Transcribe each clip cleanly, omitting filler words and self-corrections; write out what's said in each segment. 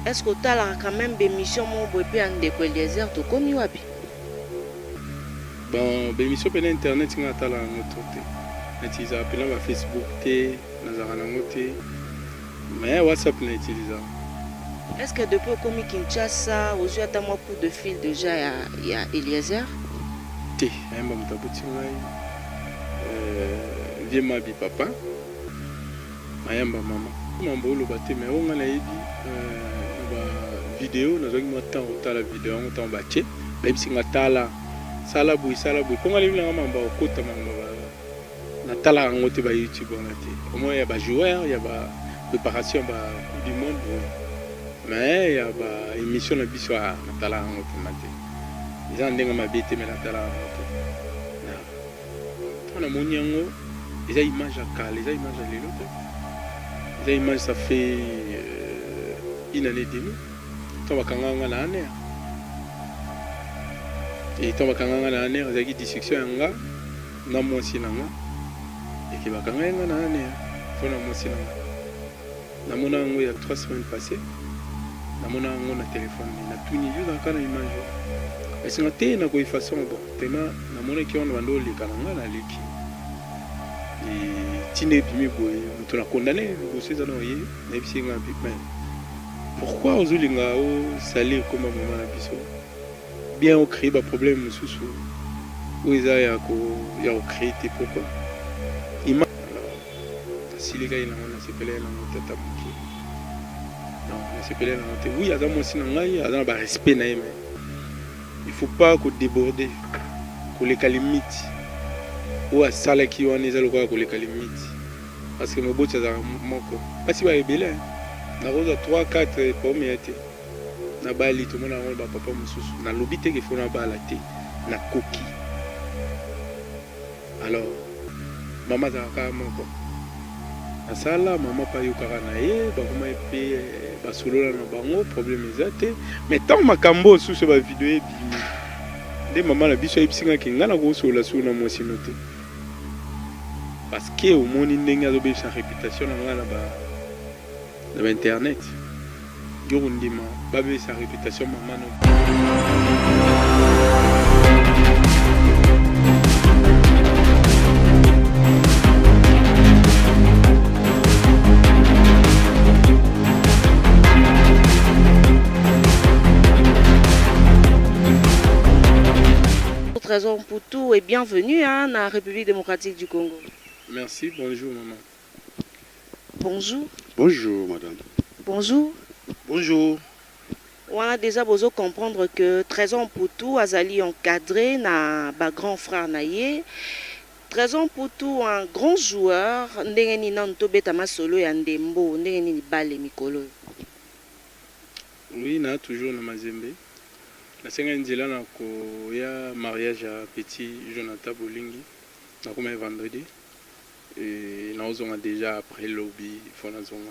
Est-ce que tu as quand même des missions pour ndeko Eliezer to komi wapi? Bon, bémission sur internet nga tala ngoto te. Utilise appelant ba Facebook te, nazara nango te. Mais WhatsApp na utilise. Est-ce que depuis au komi Kinshasa, aux yeux moi coup de fil déjà il y a Eliezer? Te, ayamba mutabuti ngai. Vie ma bi papa. Ayamba mama. Mambo lo baté mais on a yebi ba vidéo nazoki mo temps otala vidéo on temps bache. Même si ngatala sala boui ponga le bilanga mamba okota mamba na tala ngote ba YouTube on ate au moins il y a ba joueur il y a ba préparation ba coupe du monde mais il y a ba émission na biso na tala ngote mate ils ont ndenga mabete mais na tala ngote na on a monyango les images à cal les images à lelo les images ça fait une année et demie to bakanga na année et tant que on a une heure discussion nga na mwasi nanga et que bakanga nga na année faut na mwasi nanga na mona ngo ya 3 semaines passées na mona ngo na téléphone na tuni yo dans kana image et c'est noté na ko façon bon tellement na mona ki on bando le kananga na leki et tine bimi boye muto na condamné dossier za no ye na bisi nga mais pourquoi ozulinga o salir comme maman na biso bien au créer des problèmes sous où ils a créé tes pourquoi il m'a si les gars ils ont s'appelé la montée ta montée non on s'appelé la montée oui à moi si non il y a un respect na mais il faut pas que déborder que les limites ou à salle qui on est à le que les limites parce que mon beau ça mon quoi pas si va ébélé na rose 3 4 pommes été na bali tout le monde a ba papa mususu na lobité que faut na bala te na koki alors maman za ka moko asala maman pa yokara na ye ba kuma pe ba solola na bango problème ezate mais tant makambo sous ba vidéo ebimi de maman la biso ebsinga ki ngana ko sola suna mo sinote parce que au monde ndenge azobe sa réputation na ngana ba internet Yorundima, Babé sa réputation maman. Trésor Mputu et bienvenue dans la République démocratique du Congo. Merci, bonjour maman. Bonjour. Bonjour madame. Bonjour. Bonjour. On a déjà besoin de comprendre que Trésor Mputu azali encadré na ba grand frère naye. Trésor Mputu un grand joueur ndenge ni nanto betama solo ya ndembo ndenge ni bale mikolo. Oui, na toujours na Mazembe. Na senga nzela na ko ya mariage à petit Jonathan Bolingi. Na comme vendredi. Et na ozonga déjà après lobby fona zonga.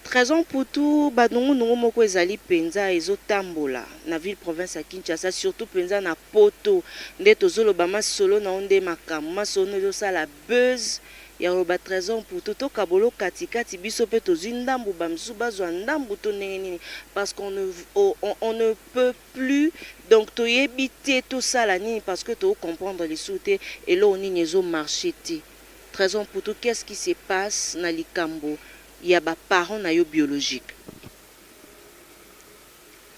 Trésor Mputu badongo nongo moko ezali penza ezotambola na ville province ya Kinshasa surtout penza na poto nde tozoloba masolo na onde makambo masolo ezosala buzz ya roba Trésor Mputu to kabolo katikati biso pe tozwi ndambu bamsu bazwa ndambu to ndenge nini parce qu'on ne peut plus donc toyebi te tosala nini parce que to comprendre lisusu te elo nini ezomarche te. Trésor Mputu, qu'est-ce qui se passe na likambo? Il y a des parents biologiques.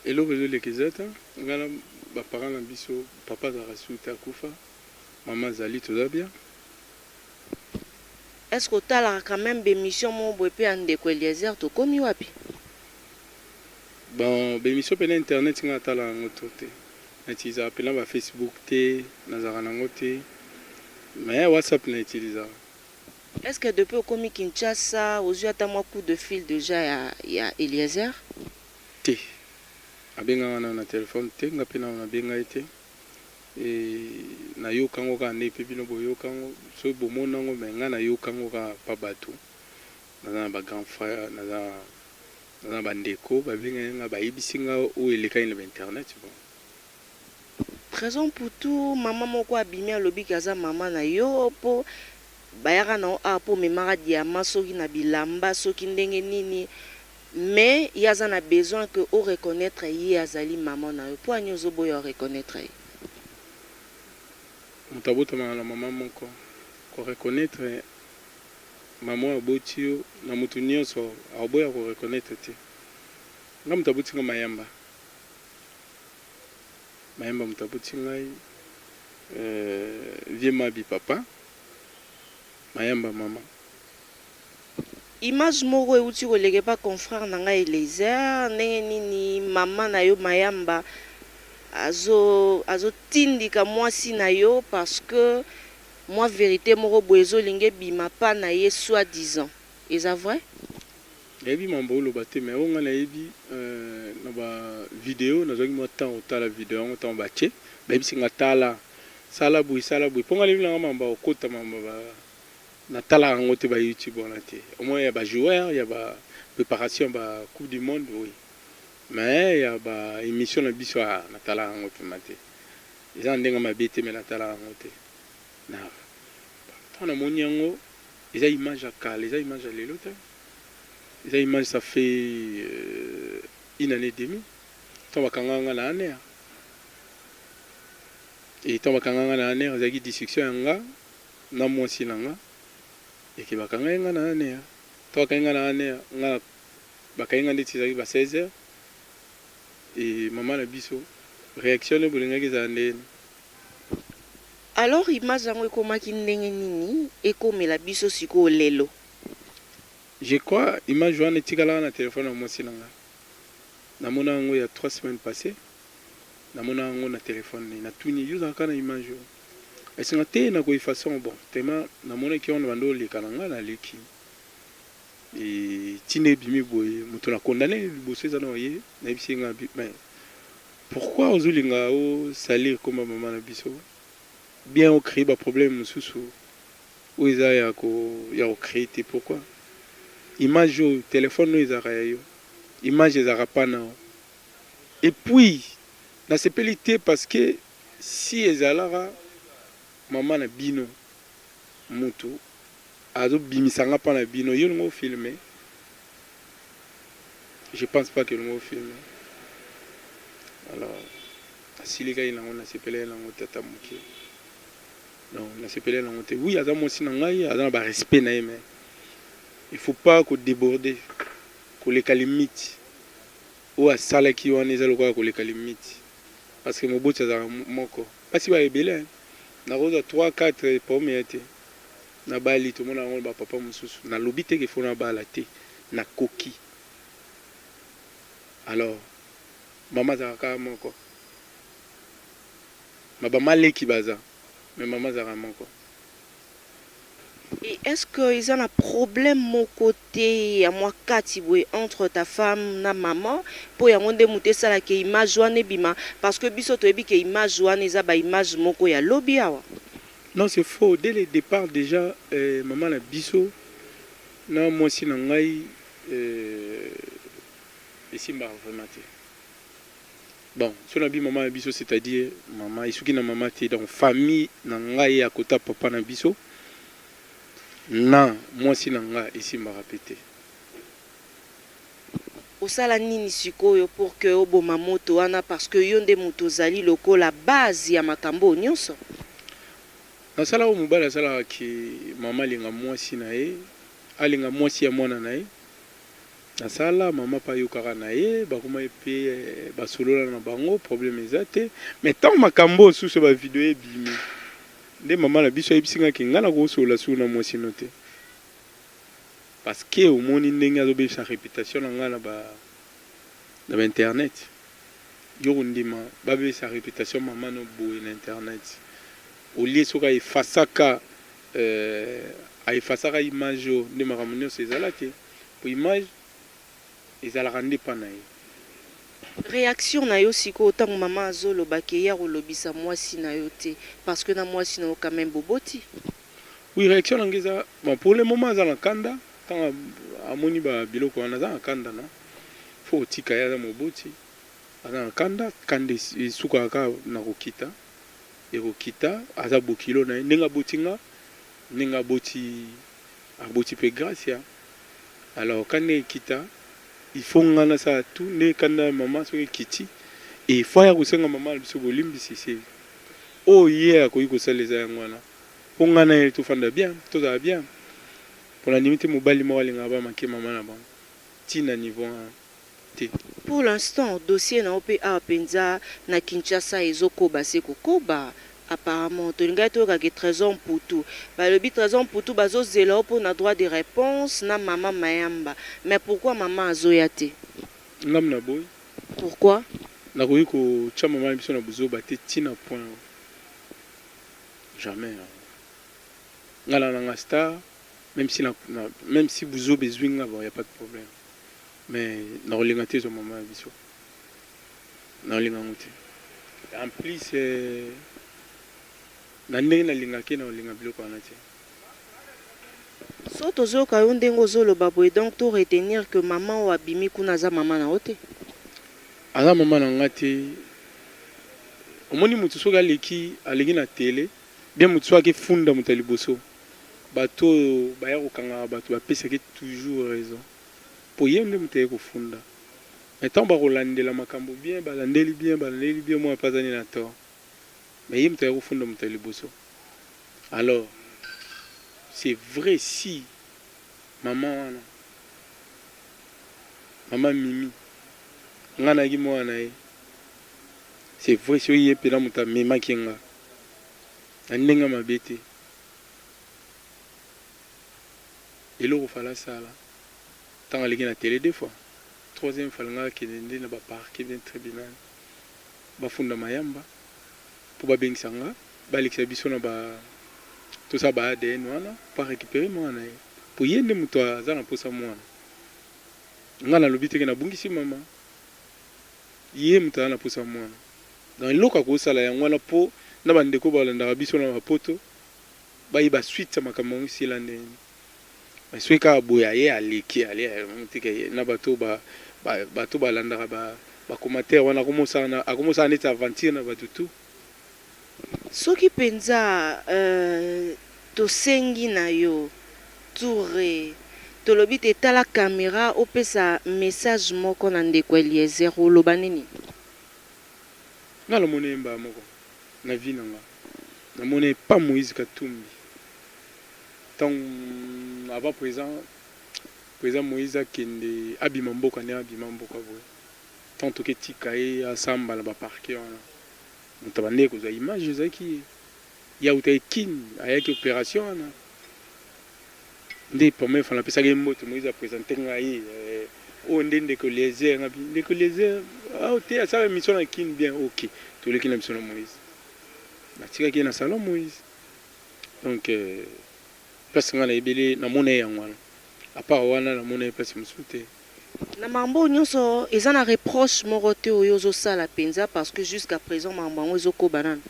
Et là, vous avez les parents biso, papa Zarasuta Koufa, maman Zali, tout va bien. Est-ce que tu as quand même des missions pour ndeko Eliezer to komi wapi? Bon, des missions sur internet, tu as la ngote. Tu as appelé par Facebook, nazara nangote, mais WhatsApp na utilise. Est-ce que depuis au komi Kinshasa, aux yeux moi coup de fil déjà il y a Eliezer? Te. Abenga na téléphone te, ngapena na benga été. Et na yo kango ka ne pepino boyo kango so bomona ngo menga na yo kango ka pa bato. Na ba grand frère, na ba ndeko, ba benga nga ba ibisinga o eleka na internet bon. Trésor Mputu, maman moko abimi alobi kaza maman na yo po bayaka na apo memaka diama soki na bilamba soki ndenge nini mais il y a un besoin que o reconnaître y azali maman na yo po ani ozoboya reconnaître ye. Mutabotama na maman moko ko reconnaître maman aboti yo na mutu nyonso aboya ko reconnaître te. Nga mutabuti nga mayamba. Mayamba mutabuti ngai vie mabi papa. Mayamba maman. Image moko euti koleke pa confrère na ngai Eliezer ndenge nini mama na yo mayamba azo tindika mwasi na yo parce que moi vérité moko boye ezolingi bima pa na ye soi-disant. Eza vrai? Yebi mambo oloba te mais onga na yebi na ba vidéo nazongi mo temps otala vidéo ngo temps bache bayebi singa tala sala bui ponga lebi na mamba okota mamba ba na tala ngo te ba YouTube on a te au moins ya ba joueur ya ba préparation ba coupe du monde oui mais ya ba émission na biso na tala ngo te mate eza ndenga mabete mais na tala ngo te na tona moni ngo eza image à kale eza image à lelo te eza image ça fait une année et demie to bakanganga na année et to bakanganga na année ezaki discussion yanga na mwasi nanga et ki bakanganga na année to bakanganga na année nga bakanganga ndeti ezaki ba 16h et maman na biso réaction ne bolingaki za ndene. Alors image yango ekomaki ndenge nini ekomela biso siko lelo? Je crois image wana etikala na téléphone na mwasi nanga namona yango ya 3 semaines passées namona yango na téléphone na tuni yuzaka na image esinga te na ko façon bon tema namona ki on bando leka nanga na leki et tine bimi boye muto na condamné liboso za na ye na bisinga mais pourquoi ozulinga o salir comme maman na biso bien au créer ba problème mususu ou eza ya ko créer te pourquoi image au téléphone no ezaka yo image ezaka pa na et puis na sepelité parce que si ezalara maman na bino mutu azo bimisanga pa na bino yo ngo filmer je pense pas que ngo filmer alors asilika ina ngona sepelé na ngo tata muki non na sepelé na ngo te oui aza mosi na ngai aza ba respect na yeme. Il ne faut pas qu'on déborde, qu'on les limite. Ou à ça qui on est là qu'on les limite. Parce que mon bout c'est mon corps. Pas si va ébélé. Na rose 3 4 pommes été. Na bali tout le monde a papa mususu. Na lobité qu'il faut na balaté. Na coquille. Alors maman zaka mon corps. Ma ba malé qui baza. Mais maman zaka mon corps. Et est-ce qu'il y a un problème mon côté à moi katiboué entre ta femme na maman pour y avoir des moutées ça la que image joane bima parce que biso to ebi que image joane eza ba image moko ya lobby awa? Non, c'est faux. Dès le départ déjà maman na biso na moi si na ngai ici mba vraiment te. Bon, si on a dit maman na biso c'est-à-dire maman isuki na maman te donc famille na ngai à côté papa na biso. Non, moi si nanga ici m'a répété. Osala nini sikoyo pour que oboma moto wana parce que yonde moto zali loko la base ya makambo nyonso. Na sala o mobala sala ki mama linga mwasi na ye, alinga mwasi ya mwana na ye. Na sala mama pa yokaka na ye, bakoma epe basolola na bango problème ezate, mais tant makambo sous ba vidéo ebimi. Nde maman na biso ebisinga ki ngana ko sola suna mwasi note parce que au moni ndenge azobe sa réputation na ngana ba na internet yo ndima ba be sa réputation maman no boye na internet au lieu soka efasaka efasaka image de maramunyo sezala te pour image ezala rende pa na ye. Réaction na yo siko autant maman azolo bakeya rolobisa mwasi na yo te parce que na mwasi na yo quand même boboti. Oui, réaction ngeza bon pour le moment za na kanda tant amoni ba biloko wana za na kanda na faut tika ya moboti ana na kanda kande suka ka na kokita e kokita aza bokilo na ninga botinga ninga boti aboti pe gracia alors kande kita il faut ngana ça tout ne kanda maman so kiti et faut ya kusenga maman biso bolimbi sisi oh yeah ko yiko saleza yangwana po ngana ele to fanda bien to za bien pour la limite mobali mo wali ngaba manke maman na bango tina niveau te. Pour l'instant dossier na OPA penza na Kinshasa ezokoba seko koba. Apparemment, tu as dit Trésor Mputu. Le but Trésor Mputu, bazo zélo pour na droit de réponse na maman Mayamba. Mais pourquoi maman Azoyate? Ngam na boy. Pourquoi? Na koyi ko cha maman biso na buzo bate tina point. Jamais. Ngala na star, même si buzo besoin il y a pas de problème. Mais na rolingate zo maman biso. Na rolingangote. En plus na ndenge na lingaki na olinga biloko wana te. So tozo ka yo ndengo zolo baboy donc to retenir que maman wa bimi kuna za maman na ote. Aza maman na ngati. Omoni mutu soka leki alingi na télé, bien mutu soka ke funda mutali boso. Bato baya ko kanga bato ba pesa ke toujours raison. Po yende mutaye ko funda. Mais tant ba rolandela makambo bien, balandeli bien moi pas ani na tort. Mais il me au fond de mon téléboso. Alors, c'est vrai si maman Mimi, c'est vrai si il y a pédant mon mima kinga. Andenga ma bête. Et l'eau fala ça là. Tant à la télé deux fois. Troisième fois qui est dans le parc, dans le tribunal. Bafunda mayamba. Pour babengisa balekisa biso na ba tout ça ba ADN wana pour récupérer mwana pour yende muto aza na posa mwana ngana lobite ke na bungisi mama yé muto na posa mwana dans loka ko sala ya mwana po na bandeko balanda biso na mapoto ba suite makambo silande mais sweka boya ye aleki ale mutike na bato bato balanda ba commentaire wana akomosa na neta aventure na bato tout. Soki penza to sengi na yo touré to lobi te tala caméra opesa message moko na ndeko Eliezer oloba nini? Ngala mone mba moko na vie nanga na mone pas Moïse Katumbi tant avant présent Moïse kende abima mboka boy tant to ke tikaye asamba na ba parquet wana mutabande ko za image zaki ya utaikini ayaki opération na ndi pomé fala pesa ke mboto Moïse a présenté ngai o ndende ko Eliezer ngabi ndeko Eliezer te asa mission na kin bien OK to le kin mission na Moïse na tika ki na salon Moïse donc place ngana ibele na mona yangwana à part wana na mona place musute na mambo nyonso eza na reproche moko te oyo ozosala penza parce que jusqu'à présent mambo yango ezokoba nanu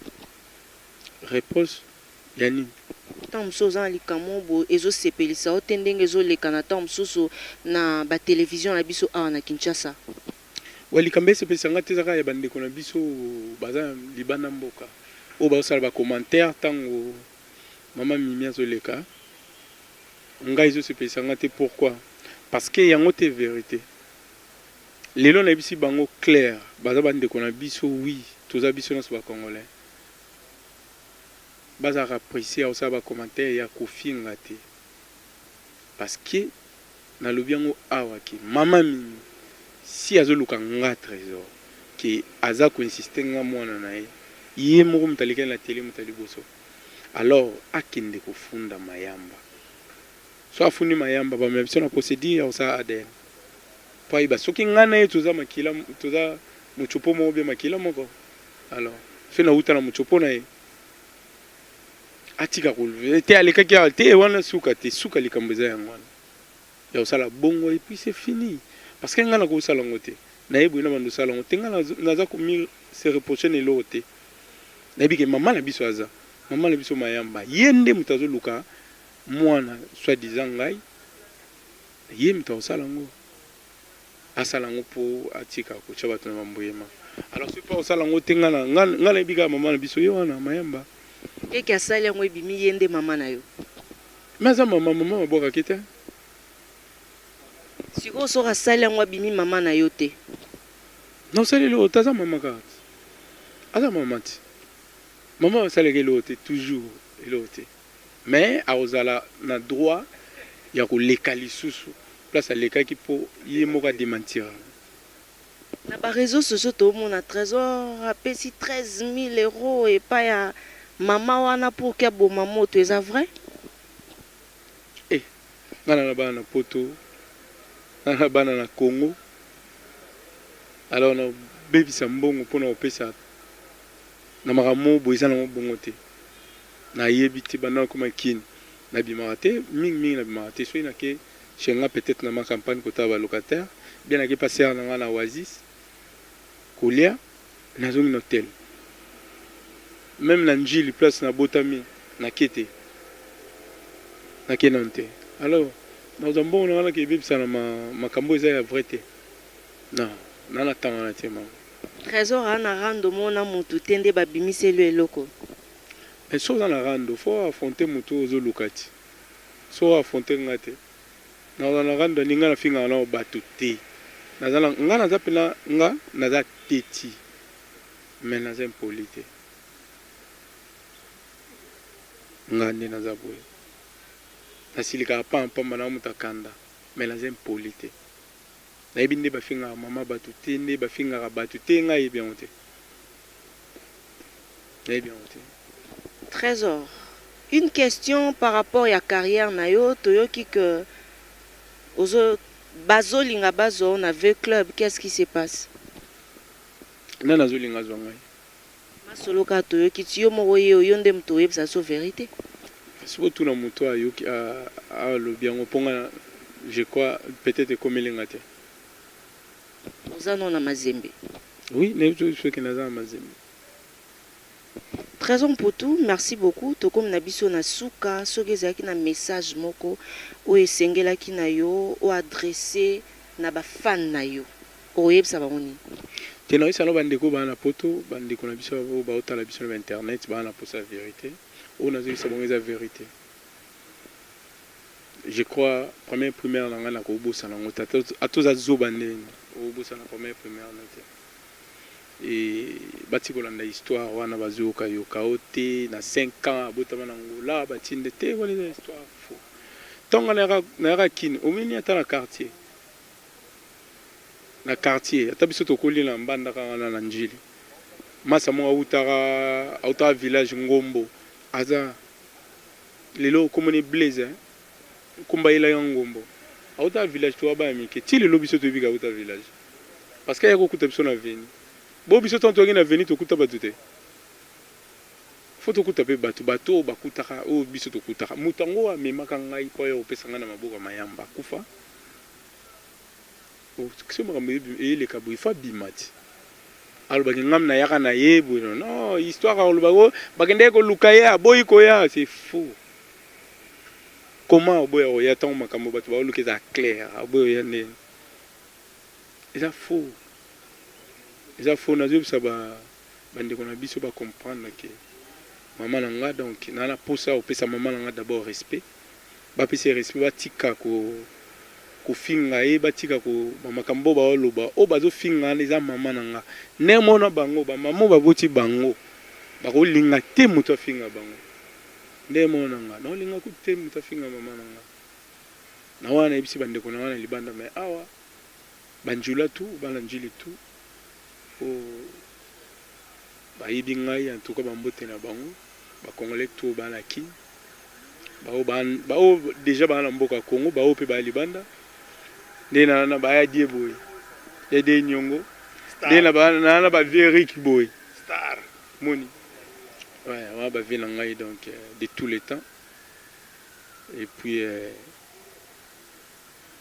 reproche ya nini ntango mosusu oza na likambo bo ezosepelisa o te ndenge ezoleka na ntango mosusu na batelevizio na biso awa na Kinshasa wa likambo esepelisa nga te ezaka ya bandeko na biso baza libanda mboka oyo bazosala bacommentaire ntango mama Mimi azoleka ngai ezosepelisa nga te pourquoi parce que yango te vérité lelo na bisi bango clair baza bandeko na biso oui toza biso na ba congolais baza apprécier au ça ba commentaire ya kofinga te parce que na lobi yango awa ki mama Mimi si azoluka nga trésor ki aza ko insister nga mwana na ye moko mutalika na télé mutali boso alors akinde ko funda mayamba so afundi mayamba ba mebisa na procédure au ça ADN pa iba soki ngana ye toza makila toza muchopo mo be makila moko alors fe na uta na muchopo na ye atika ko te aleka ki te wana suka likamboza yangwana ya usala bongo et puis c'est fini parce que ngana ko usala ngote na yebu ina bandu sala ngote ngana naza ko mi se reprocher ne lote na bike mama na biso aza mama na biso mayamba yende mutazo luka mwana soit disant ngai ye mutazo sala ngo asala ngo po atika ko chaba tuna mamboyema alors c'est pas osala ngote ngana bika mama na biso yo wana mayamba eke asali yango ebimi yende mama na yo maza mama maboka kita sikoyo soki asali yango abimi mama na yo te. Non, c'est l'autre, ça maman carte. Ah, ça maman. Maman, ça l'autre, toujours l'autre. Mais, à Ozala, na droit, il y a que l'écali sous. Place à l'écali qui peut y moka démentir. Na ba réseaux sociaux to mona trésor apesi 13 000 € et pas ya mama wana pour que bo maman to est vrai? Eh, ngana ba na poto. Ngana ba na Congo. Alors na baby sambongo pour na opesa. Na maramo boisa na bongo te. Na yebiti bana comme kin. Na bimate, ming na bimate so ina ke chenga peut-être na ma campagne kota ba locataire, bien na ke passer na Oasis. Kolia na zone hôtel. Même na njili place na botami na kete. Na kenante. Alors, dans un bon on a ke bibisa na makambo eza ya vrai te. Non, na tanga na tema. Trésor ana rando mona mutu tende ba bimiselo eloko. Mais chose na rando, faut affronter mutu ozo lukati. So affronter ngate. Na rando ninga na finga na batu te. Nazala nga naza pena nga naza teti. Mais naza impolite. Nga ndi naza boye. Nasilika pampa mana mutakanda. Mais naza impolite. Na yebi nde bafinga mama batu te nde bafinga batu te nga yebi yango te. Yebi yango te. Trésor, une question par rapport à la carrière na yo toyoki que ozo bazo linga bazo on avait club, qu'est-ce qui se passe? Na nazo linga zonga. Masolo ka toyoki ti yo moko ye yo nde mto yebisa so vérité. Sobo tuna muto ayoki a lo biango ponga je crois peut-être comme linga te. Oza non na mazembe. Oui, ne je que naza mazembe. Trésor Mputu, merci beaucoup. Tokom na biso na suka, soki ezalaki na message moko o esengelaki na yo o adressé na ba fan na yo. Oyebisa bango nini? Tena isa no bandeko ba na poto, bandeko na biso ba otala biso na internet ba na posa vérité. O na zeli sabonga za vérité. Je crois première primaire na ngana ko bosa na ngota atoza zobande o bosa na première primaire na te. Et bati kolanda histoire wana bazoka yoka ote na 5 ans botama na ngola batinde te wala histoire faux tonga na rakine omini ata na quartier ata biso tokoli na mbanda kana na njili masa mo autara village ngombo aza lelo komoni blaze kumba ila ya ngombo autara village to ba mike ti lelo biso to bika autara village parce que yako kuta biso na veni bo biso tanto ngina veni to kuta batute foto kuta pe bato bakutaka o biso to kutaka mutango amemaka ngai po yo pesanga na maboka mayamba kufa o kiso makambo ele kabu ifa bimati alo bakingam na yaka na yebo non histoire alo bago bakende ko lukaya boy ko ya c'est fou comment boy o ya tan makambo bato ba lukeza clair boy ya ne c'est fou. Eza fo na zo bisa bandeko na biso ba comprendre que maman nanga donc na posa opesa maman nanga d'abord respect ba pesa respect ba tika ko finga e ba tika ko makambo ba oloba o bazo finga eza maman nanga ne mona bango ba maman ba boti bango ba ko linga te muto finga bango ne mona nanga no linga ku te muto finga maman nanga na wana ebisi bandeko na wana libanda mais awa banjula tu balanjili tu o bayibi ngai en tout cas bambote na bango ba congolais to balaki bao déjà ba na mboka Congo bao pe ba libanda nde na ba ya die boy de nyongo nde na ba Veric boy star moni ouais on va venir ngai donc de tous les temps et puis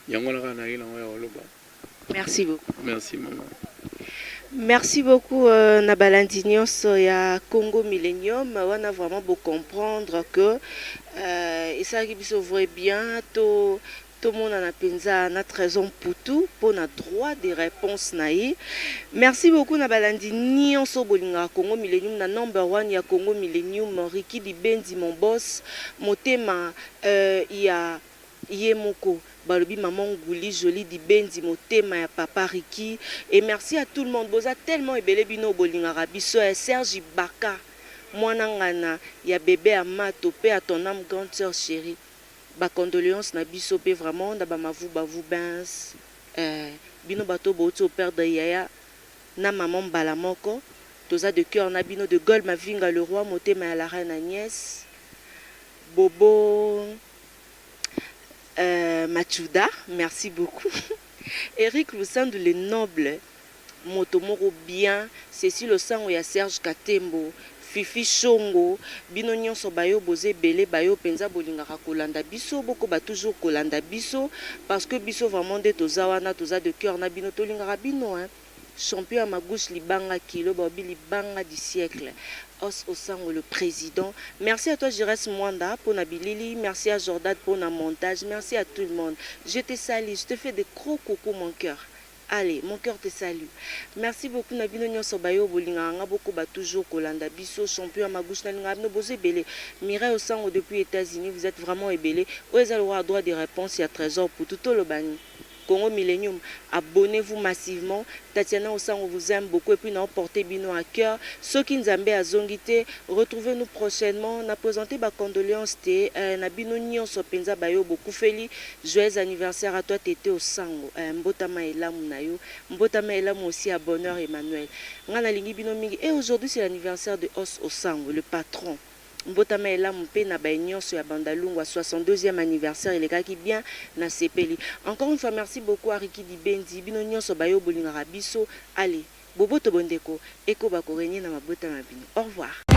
yango na kana ina wa oloba. Merci beaucoup. Merci maman. Merci beaucoup Nabalandi nyonso ya Congo Millennium. On a vraiment beau comprendre que et ça qui se voit bien tout le monde en a penza na Trésor Mputu pour na droit de réponse naï. Merci beaucoup Nabalandi nyonso bolinga Congo Millennium na number 1 ya Congo Millennium Ricky Dibendi mon boss motema ya Yemoko balobi maman Ngouli Jolie di Benzi motema ya papa Riki. Et merci à tout le monde. Boza tellement ebele bino bolingaka biso ya Serge Baka. Mwana ngana ya bébé Amato pe à ton âme grande sœur chérie. Ba condoléances na biso pe vraiment na ba mavu bavu bens. Bino bato boti au père de Yaya na maman Balamoko. Toza de cœur na bino de Gol Mavinga le roi motema ya la reine Agnès. Bobo Machuda, merci beaucoup. Eric Lusandou le noble, Motomoro bien, Cécile Osango ya Serge Katembo, Fifi Shongo, bino nyonso bayo boze belé bayo penza bolingaka kolanda biso boko ba toujours kolanda biso parce que biso vraiment de toza wana toza de cœur na bino tolingaka bino hein. Champion à ma gauche libanga kilo babi libanga du siècle. Os Osango le président. Merci à toi Jires Mwanda pour Nabilili, merci à Jordan pour na montage, merci à tout le monde. Je te salue, je te fais des gros coucou mon cœur. Allez, mon cœur te salue. Merci beaucoup Nabino Nyonso Bayo Bolinga nga boko ba toujours kolanda biso champion à ma gauche na linga no boze belé. Mireille Osango depuis États-Unis, vous êtes vraiment ébélé. Oeza le droit des réponses, il y a trésor pour tout le bani. Congo Millennium, abonnez-vous massivement. Tatiana Osango vous aime beaucoup et puis nous portez bino à cœur. Ceux qui nous aiment à Zongité, retrouvez-nous prochainement. On a présenté ma condoléance té na bino nyonso penza bayo beaucoup feli. Joyeux anniversaire à toi Tété Osango. Mbotama elamu na yo. Mbotama elamu aussi à bonheur Emmanuel. Ngana lingi bino mingi et aujourd'hui c'est l'anniversaire de Os Osango, le patron. Mbotama ela mpe na baignoso ya Bandalungwa 62e anniversaire il est bien na sepeli. Encore une fois merci beaucoup à Riki Dibendi bino nyonso bayo bolingaka biso. Allez, bobo to bondeko eko ba korenye na mabota mabino. Au revoir.